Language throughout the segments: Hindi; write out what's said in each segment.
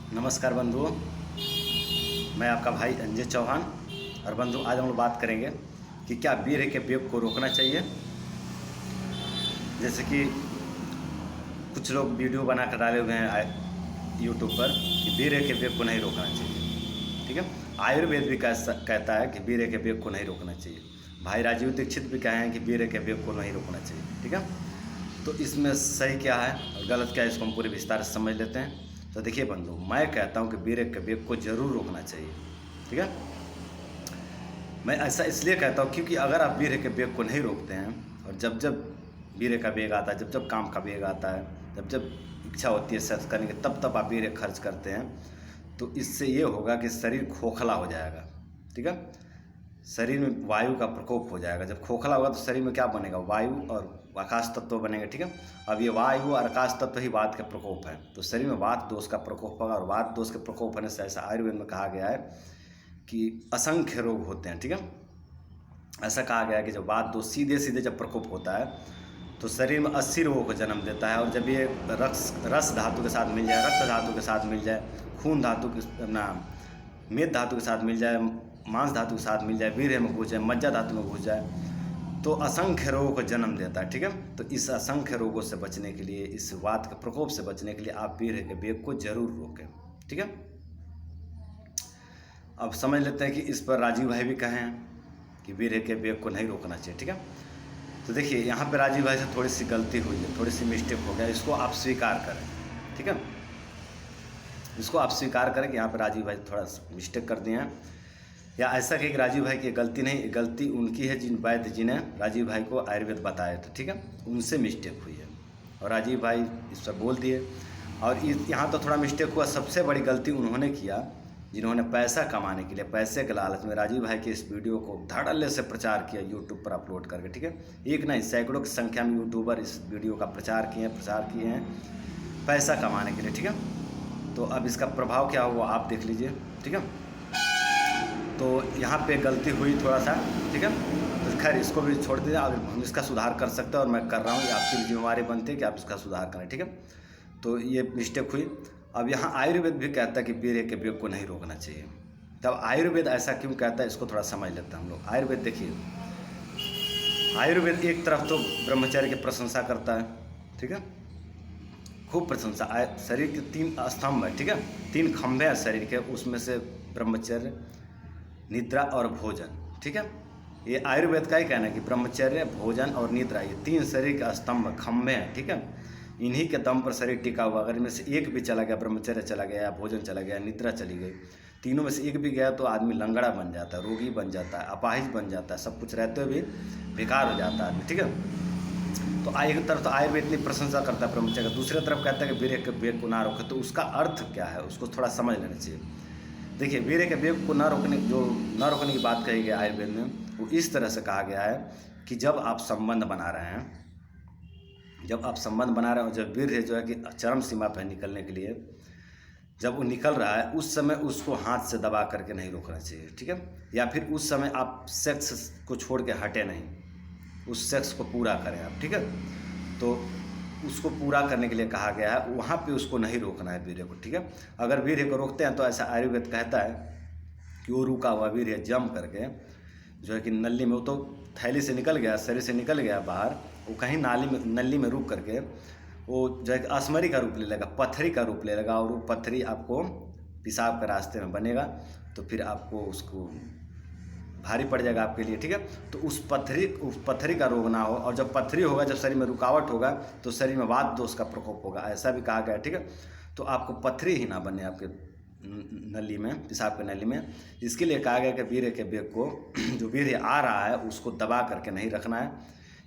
नमस्कार बंधुओं, मैं आपका भाई अंजय चौहान। और बंधु, आज हम लोग बात करेंगे कि क्या बीर के वेग को रोकना चाहिए। जैसे कि कुछ लोग वीडियो बना कर डाले हुए हैं यूट्यूब पर कि बीर के वेग को नहीं रोकना चाहिए। ठीक है, आयुर्वेद भी कहता है कि बीर के वेग को नहीं रोकना चाहिए। भाई राजीव दीक्षित भी कहे हैं कि बीर के वेग को नहीं रोकना चाहिए। ठीक है, तो इसमें सही क्या है और गलत क्या है, इसको हम पूरे विस्तार से समझ लेते हैं। तो देखिए बंधु, मैं कहता हूँ कि बीर के वेग को जरूर रोकना चाहिए। ठीक है, मैं ऐसा इसलिए कहता हूँ क्योंकि अगर आप बीर के वेग को नहीं रोकते हैं और जब जब बीर का वेग आता है, जब जब काम का वेग आता है, जब जब इच्छा होती है सेक्स करने की, तब तब आप बीर खर्च करते हैं, तो इससे ये होगा कि शरीर खोखला हो जाएगा। ठीक है, शरीर में वायु का प्रकोप हो जाएगा। जब खोखला होगा तो शरीर में क्या बनेगा, वायु और आकाश तत्व बनेंगे। ठीक है, अब ये वायु और आकाश तत्व ही वात का प्रकोप है, तो शरीर में वात दोष का प्रकोप होगा। और वात दोष के प्रकोप होने से ऐसा आयुर्वेद में कहा गया है कि असंख्य रोग होते हैं। ठीक है, ऐसा कहा गया है कि जब वात दोष सीधे सीधे जब प्रकोप होता है तो शरीर में 80 रोगों को जन्म देता है। और जब ये रस धातु के साथ मिल जाए, रक्त धातु के साथ मिल जाए, खून धातु के अपना मेद धातु के साथ मिल जाए, मांस धातु के साथ मिल जाए, वीर्य में घुस जाए, मज्जा धातु में घुस जाए, तो असंख्य रोगों को जन्म देता है। ठीक है, तो इस असंख्य रोगों से बचने के लिए, इस वात के प्रकोप से बचने के लिए आप वीर्य के वेग को जरूर रोकें। ठीक है, अब समझ लेते हैं कि इस पर राजीव भाई भी कहे हैं कि वीर्य के वेग को नहीं रोकना चाहिए। ठीक है, तो देखिए यहाँ पे राजीव भाई से थोड़ी सी गलती हुई है, थोड़ी सी मिस्टेक हो गया, इसको आप स्वीकार करें। ठीक है, इसको आप स्वीकार करें कि यहाँ पे राजीव भाई थोड़ा मिस्टेक कर दिए हैं, या ऐसा कि राजीव भाई की गलती नहीं, गलती उनकी है जिन वैद्य जिन्हें राजीव भाई को आयुर्वेद बताए थे। ठीक है, उनसे मिस्टेक हुई है और राजीव भाई इस पर बोल दिए। और यहाँ तो थोड़ा मिस्टेक हुआ, सबसे बड़ी गलती उन्होंने किया जिन्होंने पैसा कमाने के लिए, पैसे के लालच में राजीव भाई के इस वीडियो को धड़ल्ले से प्रचार किया यूट्यूब पर अपलोड करके। ठीक है, एक नहीं सैकड़ों की संख्या में यूट्यूबर इस वीडियो का प्रचार किए हैं पैसा कमाने के लिए। ठीक है, तो अब इसका प्रभाव क्या हुआ आप देख लीजिए। ठीक है, तो यहाँ पे गलती हुई थोड़ा सा। ठीक है, तो खैर इसको भी छोड़ दीजिए, अगर हम इसका सुधार कर सकते हैं और मैं कर रहा हूँ, ये आपकी जिम्मेवारी बनती है कि आप इसका सुधार करें। ठीक है, तो ये मिस्टेक हुई। अब यहाँ आयुर्वेद भी कहता है कि बीर के वेग को नहीं रोकना चाहिए। तब आयुर्वेद ऐसा क्यों कहता है, इसको थोड़ा समझ लेते हैं हम लोग। आयुर्वेद देखिए, आयुर्वेद एक तरफ तो ब्रह्मचर्य की प्रशंसा करता है। ठीक है, खूब प्रशंसा। शरीर के 3 स्तंभ है। ठीक है, 3 खंभे हैं शरीर के, उसमें से ब्रह्मचर्य, निद्रा और भोजन। ठीक है, ये आयुर्वेद का ही कहना है कि ब्रह्मचर्य, भोजन और निद्रा ये 3 शरीर के स्तंभ खंभे हैं। ठीक है, इन्हीं के दम पर शरीर टिका हुआ। अगर इनमें से एक भी चला गया, ब्रह्मचर्य चला गया या भोजन चला गया, निद्रा चली गई, तीनों में से एक भी गया तो आदमी लंगड़ा बन जाता है, रोगी बन जाता है, अपाहिज बन जाता है, सब कुछ रहते हुए भी बेकार हो जाता है आदमी। ठीक है, तो एक तरफ तो आयुर्वेद इतनी प्रशंसा करता है ब्रह्मचर्य, दूसरी तरफ कहता है कि वीर्य के वेग को ना रोके। तो उसका अर्थ क्या है, उसको थोड़ा समझ लेना चाहिए। देखिए, वीर्य के वेग को न रोकने की बात कही गई आयुर्वेद में, वो इस तरह से कहा गया है कि जब आप संबंध बना रहे हैं, जब वीर्य जो है कि चरम सीमा पर निकलने के लिए, जब वो निकल रहा है उस समय उसको हाथ से दबा करके नहीं रोकना चाहिए। ठीक है, या फिर उस समय आप सेक्स को छोड़ के हटे नहीं, उस सेक्स को पूरा करें आप। ठीक है, तो उसको पूरा करने के लिए कहा गया है, वहाँ पे उसको नहीं रोकना है वीर्य को। ठीक है, अगर वीर्य को रोकते हैं तो ऐसा आयुर्वेद कहता है कि वो रुका हुआ वीर्य जम करके जो है कि नली में, वो तो थैली से निकल गया, शरीर से निकल गया बाहर, वो कहीं नली में रुक करके वो जो है कि असमरी का रूप ले लेगा, पत्थरी का रूप ले लेगा, और वो पत्थरी आपको पेशाब के रास्ते में बनेगा, तो फिर आपको उसको भारी पड़ जाएगा आपके लिए। ठीक है, तो उस पत्थरी का रोग ना हो, और जब पत्थरी होगा, जब शरीर में रुकावट होगा तो शरीर में वात दोष का प्रकोप होगा, ऐसा भी कहा गया। ठीक है, तो आपको पत्थरी ही ना बने आपके नली में, पेशाब के नली में। इसके लिए कहा गया कि वीर्य के वेग को, जो वीर्य आ रहा है उसको दबा करके नहीं रखना है,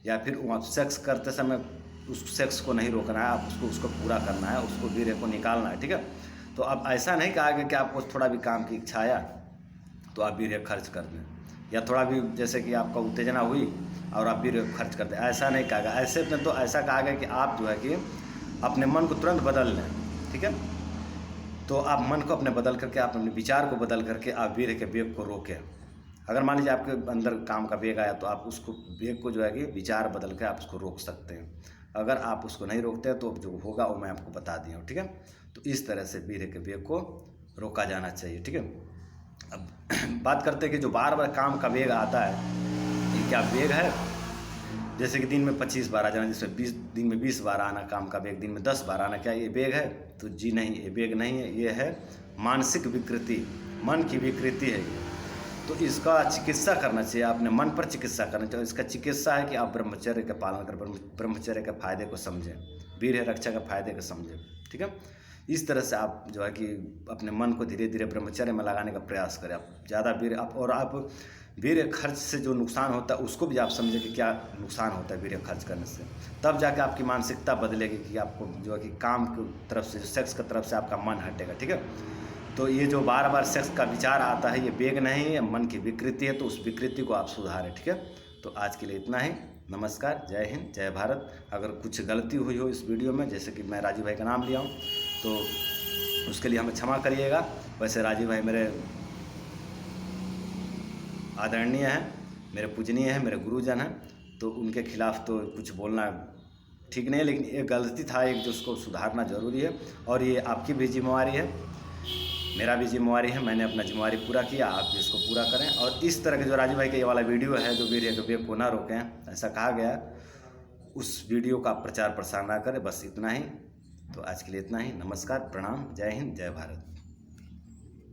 या फिर वहाँ सेक्स करते समय उस सेक्स को नहीं रोकना है, आप उसको पूरा करना है, उसको वीर्य को निकालना है। ठीक है, तो अब ऐसा नहीं कहा गया कि आपको थोड़ा भी काम की इच्छा आया तो आप वीर्य खर्च कर दें, या थोड़ा भी जैसे कि आपका उत्तेजना हुई और आप वीर्य खर्च कर दें, ऐसा नहीं कहा गया। ऐसे में तो ऐसा कहा गया कि आप जो है कि अपने मन को तुरंत बदल लें। ठीक है, तो आप मन को अपने बदल करके, आप अपने विचार को बदल करके आप वीर्य के वेग को रोकें। अगर मान लीजिए आपके अंदर काम का वेग आया तो आप उसको वेग को जो है कि विचार बदल के आप उसको रोक सकते हैं। अगर आप उसको नहीं रोकते तो जो होगा वो मैं आपको बता दिया हूँ, ठीक है। तो इस तरह से वीर्य के वेग को रोका जाना चाहिए, ठीक है। अब बात करते हैं कि जो बार बार काम का वेग आता है, ये क्या वेग है। जैसे कि दिन में 25 बार आ जाना, जिसमें दिन में 20 बार आना काम का वेग, दिन में 10 बार आना, क्या ये वेग है? तो जी नहीं, ये वेग नहीं है, ये है मानसिक विकृति, मन की विकृति है ये। तो इसका चिकित्सा करना चाहिए, आपने मन पर चिकित्सा करना चाहिए। इसका चिकित्सा है कि आप ब्रह्मचर्य का पालन करें, ब्रह्मचर्य के फायदे को समझें, वीर्य रक्षा के फायदे को समझें, ठीक है। इस तरह से आप जो है कि अपने मन को धीरे धीरे ब्रह्मचर्य में लगाने का प्रयास करें। आप ज़्यादा वीर्य आप वीर्य खर्च से जो नुकसान होता है उसको भी आप समझें कि क्या नुकसान होता है वीर्य खर्च करने से। तब जाके आपकी मानसिकता बदलेगी कि आपको जो है कि काम की तरफ से, सेक्स की तरफ से आपका मन हटेगा, ठीक है। तो ये जो बार बार सेक्स का विचार आता है, ये वेग नहीं है, मन की विकृति है। तो उस विकृति को आप सुधारें, ठीक है। तो आज के लिए इतना ही। नमस्कार, जय हिंद, जय भारत। अगर कुछ गलती हुई हो इस वीडियो में, जैसे कि मैं राजीव भाई का नाम लिया हूँ, तो उसके लिए हमें क्षमा करिएगा। वैसे राजीव भाई मेरे आदरणीय हैं, मेरे पूजनीय हैं, मेरे गुरुजन हैं, तो उनके खिलाफ़ तो कुछ बोलना ठीक नहीं है, लेकिन एक गलती था एक, जो उसको सुधारना ज़रूरी है। और ये आपकी भी जिम्मेवारी है, मेरा भी जिम्मेवारी है। मैंने अपना जिम्मेवारी पूरा किया, आप भी इसको पूरा करें। और इस तरह के जो राजीव भाई का ये वाला वीडियो है, जो वीर्य के वेग को ना रोकें, ऐसा कहा गया, उस वीडियो का प्रचार प्रसार ना करें। बस इतना ही। तो आज के लिए इतना ही। नमस्कार, प्रणाम, जय हिंद, जय भारत।